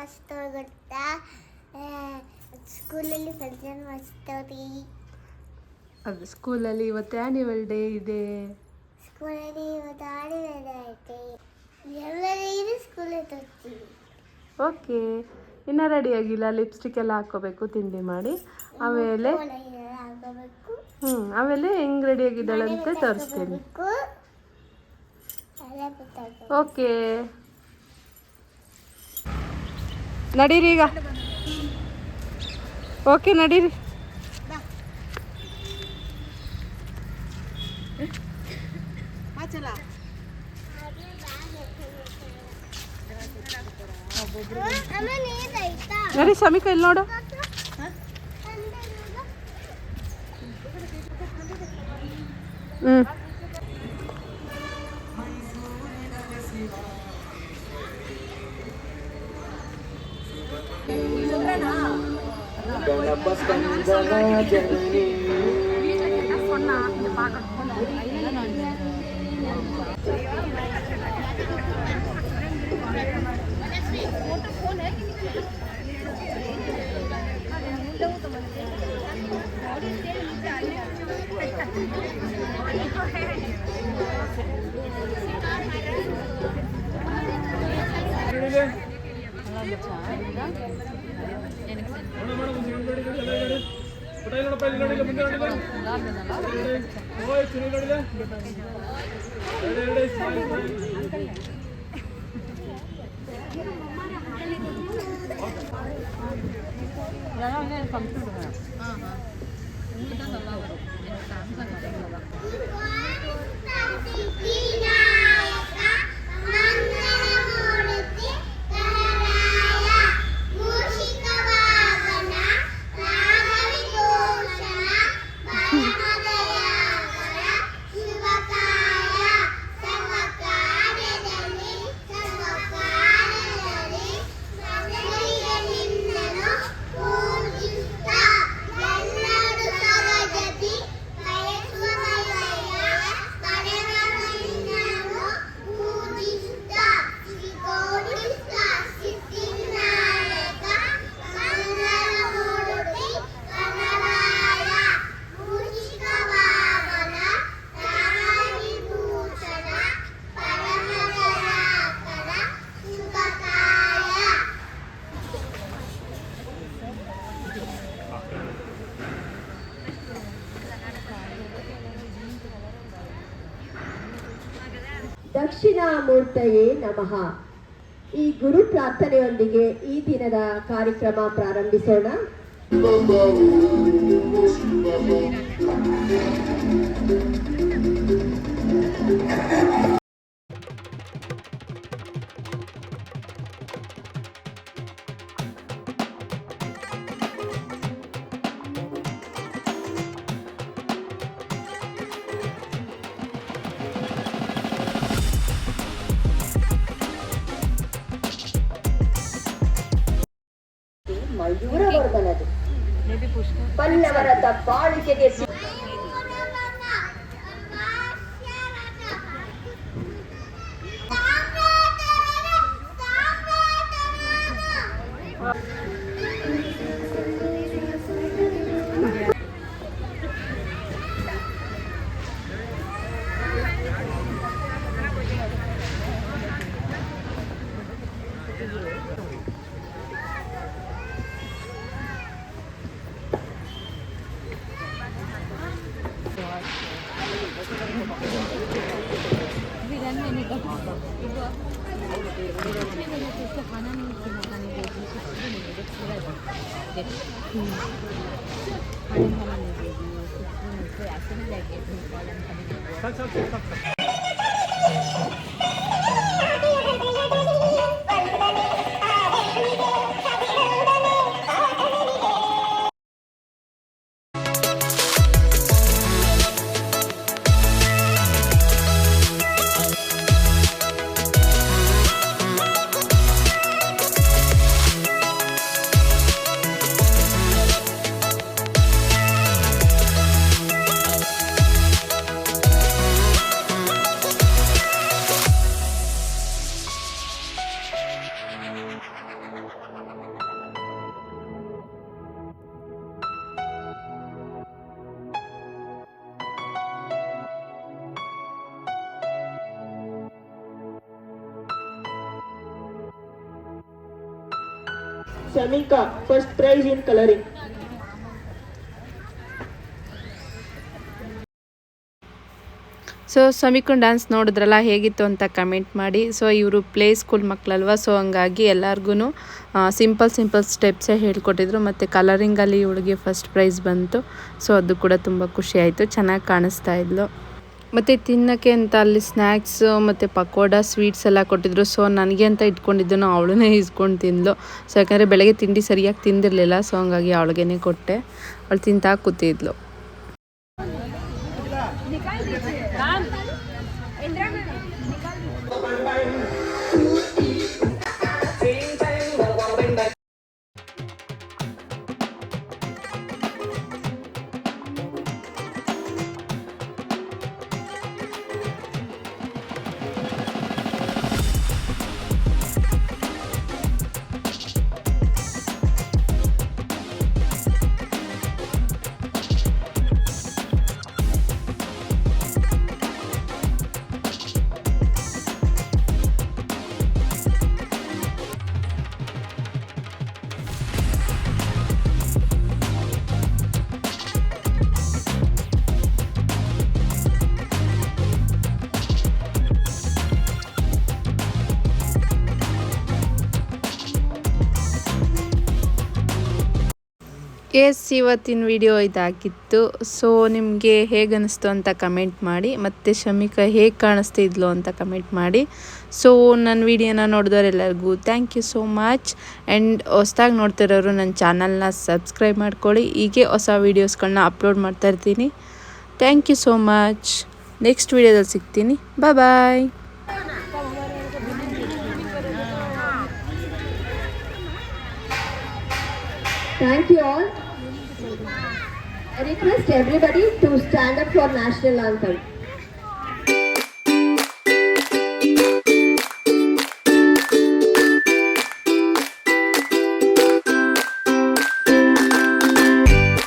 ಮಾಡಿಸ್ತವ್ರು ಗೊತ್ತಾ? ಸ್ಕೂಲಲ್ಲಿ ಫಂಕ್ಷನ್ ಮಾಡಿಸ್ತವ್ರಿ. ಅದು ಸ್ಕೂಲಲ್ಲಿ ಇವತ್ತು ಆ್ಯನ್ಯುವಲ್ ಡೇ ಇದೆ. ಸ್ಕೂಲಲ್ಲಿ ಇವತ್ತು ಆ್ಯನ್ಯುವಲ್ ಡೇ ಐತೆ. ಎಲ್ಲರೂ ಸ್ಕೂಲಲ್ಲಿ ತರ್ತೀವಿ. ಓಕೆ, ಇನ್ನೂ ರೆಡಿ ಆಗಿಲ್ಲ. ಲಿಪ್ಸ್ಟಿಕ್ ಎಲ್ಲ ಹಾಕ್ಕೋಬೇಕು ತಿಂಡಿ ಮಾಡಿ. ಆಮೇಲೆ ಆಮೇಲೆ ಹೆಂಗೆ ರೆಡಿ ಆಗಿದ್ದಾಳೆ ಅಂತ ತೋರಿಸ್ತೀನಿ. ಓಕೆ, ನಡೀರಿ ಈಗ. ಓಕೆ, ನಡೀರಿ. ನಡಿ ಶಮಿಕಾ, ಇಲ್ಲಿ ನೋಡು. ದಕ್ಷಿಣಾಮೂರ್ತಯೇ ನಮಃ. ಈ ಗುರು ಪ್ರಾರ್ಥನೆಯೊಂದಿಗೆ ಈ ದಿನದ ಕಾರ್ಯಕ್ರಮ ಪ್ರಾರಂಭಿಸೋಣ. ಮಯೂರವರ್ಧನದು ಪಲ್ಲವರ ದಬ್ಬಾಳಿಕೆಗೆ Samika, first prize in coloring. So ಸಮಿಕನ್ ಡ್ಯಾನ್ಸ್ ನೋಡಿದ್ರಲ್ಲ ಹೇಗಿತ್ತು ಅಂತ ಕಮೆಂಟ್ ಮಾಡಿ. ಸೊ ಇವರು ಪ್ಲೇ ಸ್ಕೂಲ್ ಮಕ್ಕಳಲ್ವ, ಸೊ ಹಂಗಾಗಿ ಎಲ್ಲರಿಗೂ ಸಿಂಪಲ್ ಸ್ಟೆಪ್ಸೇ ಹೇಳ್ಕೊಟ್ಟಿದ್ರು. ಮತ್ತು ಕಲರಿಂಗಲ್ಲಿ ಇವಳಿಗೆ ಫಸ್ಟ್ ಪ್ರೈಸ್ ಬಂತು. ಸೊ ಅದು ಕೂಡ ತುಂಬ ಖುಷಿ ಆಯಿತು, ಚೆನ್ನಾಗಿ ಕಾಣಿಸ್ತಾ ಇದ್ಲು. ಮತ್ತು ತಿನ್ನೋಕ್ಕೆ ಅಂತ ಅಲ್ಲಿ ಸ್ನ್ಯಾಕ್ಸು ಮತ್ತು ಪಕೋಡ ಸ್ವೀಟ್ಸ್ ಎಲ್ಲ ಕೊಟ್ಟಿದ್ರು. ಸೊ ನನಗೆ ಅಂತ ಇಟ್ಕೊಂಡಿದ್ದನು ಅವಳನ್ನೇ ಇಸ್ಕೊಂಡು ತಿಂದಳು. ಸೊ ಯಾಕಂದರೆ ಬೆಳಗ್ಗೆ ತಿಂಡಿ ಸರಿಯಾಗಿ ತಿಂದಿರಲಿಲ್ಲ, ಸೊ ಹಂಗಾಗಿ ಅವಳಿಗೇನೆ ಕೊಟ್ಟೆ. ಅವಳು ತಿಂತಾ ಕೂತಿದ್ಲು. ಇವತ್ತಿನ ವಿಡಿಯೋ ಇದಾಗಿತ್ತು. ಸೊ ನಿಮಗೆ ಹೇಗೆ ಅನ್ನಿಸ್ತು ಅಂತ ಕಮೆಂಟ್ ಮಾಡಿ. ಮತ್ತು ಶಮಿಕಾ ಹೇಗೆ ಕಾಣಿಸ್ತಿದ್ಲು ಅಂತ ಕಮೆಂಟ್ ಮಾಡಿ. ಸೊ ನನ್ನ ವಿಡಿಯೋನ ನೋಡಿದವರೆಲ್ಲರಿಗೂ thank you so much. And ಹೊಸ್ದಾಗಿ ನೋಡ್ತಿರೋರು ನನ್ನ ಚಾನಲ್ನ ಸಬ್ಸ್ಕ್ರೈಬ್ ಮಾಡ್ಕೊಳ್ಳಿ. ಹೀಗೆ ಹೊಸ ವೀಡಿಯೋಸ್ಗಳನ್ನ ಅಪ್ಲೋಡ್ ಮಾಡ್ತಾ ಇರ್ತೀನಿ. Thank you so much. Next ವಿಡಿಯೋದಲ್ಲಿ ಸಿಗ್ತೀನಿ. ಬಾಯ್. Thank you all. I request everybody to stand up for national anthem.